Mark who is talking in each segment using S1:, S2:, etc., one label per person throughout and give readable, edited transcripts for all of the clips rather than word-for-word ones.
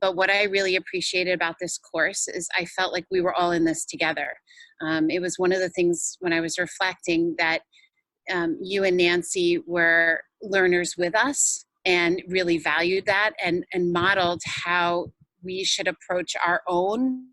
S1: But what I really appreciated about this course is I felt like we were all in this together. It was one of the things when I was reflecting that you and Nancy were learners with us and really valued that and modeled how we should approach our own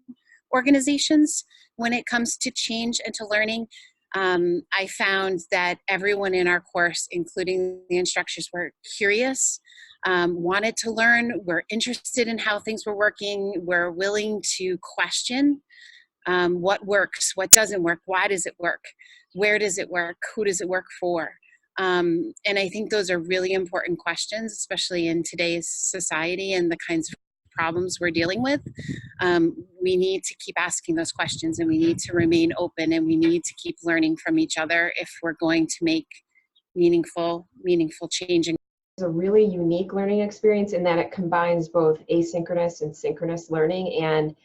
S1: organizations when it comes to change and to learning. I found that everyone in our course, including the instructors, were curious, wanted to learn, were interested in how things were working, were willing to question what works, what doesn't work, why does it work, where does it work, who does it work for. And I think those are really important questions, especially in today's society and the kinds of problems we're dealing with. We need to keep asking those questions, and we need to remain open, and we need to keep learning from each other if we're going to make meaningful change.
S2: It's a really unique learning experience in that it combines both asynchronous and synchronous learning, and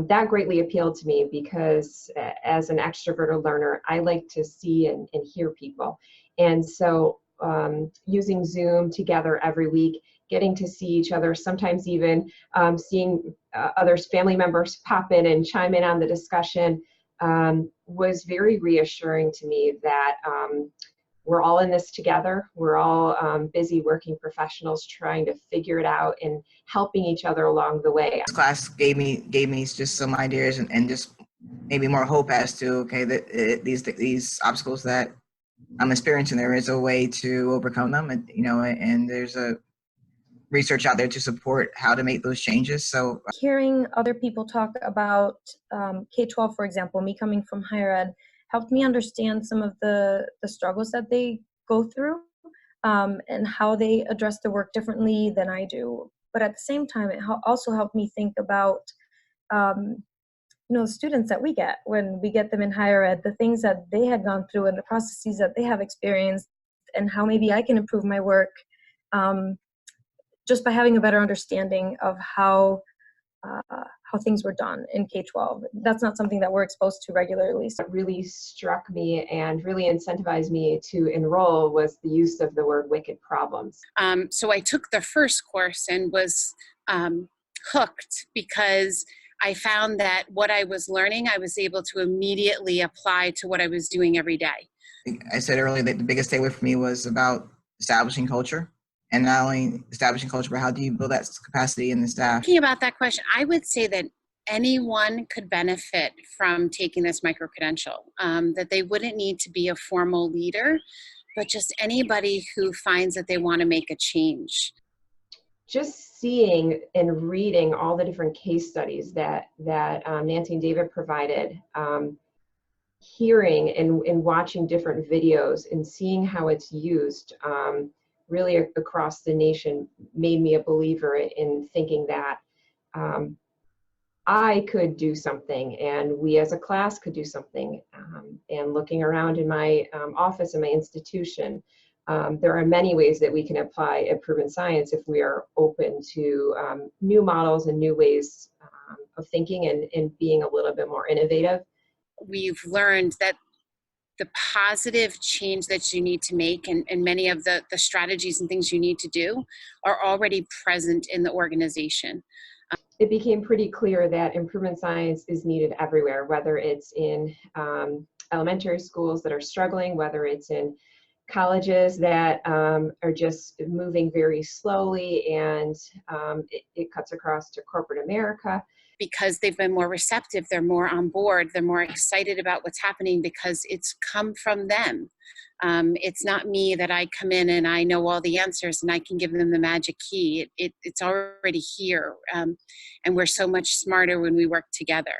S2: that greatly appealed to me because as an extroverted learner, I like to see and hear people. And so using Zoom together every week, getting to see each other, sometimes even seeing others, family members pop in and chime in on the discussion was very reassuring to me that we're all in this together. We're all busy working professionals trying to figure it out and helping each other along the way.
S3: This class gave me just some ideas and just maybe more hope as to, okay, that these obstacles that I'm experiencing, there is a way to overcome them, and and there's a research out there to support how to make those changes. So
S4: hearing other people talk about K-12, for example, me coming from higher ed, helped me understand some of the struggles that they go through and how they address their work differently than I do. But at the same time, it also helped me think about the students that we get when we get them in higher ed, the things that they had gone through and the processes that they have experienced, and how maybe I can improve my work just by having a better understanding of how things were done in K-12. That's not something that we're exposed to regularly.
S2: What really struck me and really incentivized me to enroll was the use of the word wicked problems.
S1: So I took the first course and was hooked because I found that what I was learning, I was able to immediately apply to what I was doing every day.
S3: I said earlier that the biggest takeaway for me was about establishing culture. And not only establishing culture, but how do you build that capacity in the staff?
S1: Thinking about that question, I would say that anyone could benefit from taking this micro-credential, that they wouldn't need to be a formal leader, but just anybody who finds that they want to make a change.
S2: Just seeing and reading all the different case studies that Nancy and David provided, hearing and watching different videos and seeing how it's used really across the nation made me a believer in thinking that I could do something and we as a class could do something. And looking around in my office in my institution, there are many ways that we can apply improvement science if we are open to new models and new ways of thinking and being a little bit more innovative.
S1: We've learned that the positive change that you need to make and many of the strategies and things you need to do are already present in the organization.
S2: It became pretty clear that improvement science is needed everywhere, whether it's in elementary schools that are struggling, whether it's in colleges that are just moving very slowly, and it cuts across to corporate America.
S1: Because they've been more receptive, they're more on board, they're more excited about what's happening because it's come from them. It's not me that I come in and I know all the answers and I can give them the magic key. It's already here, and we're so much smarter when we work together.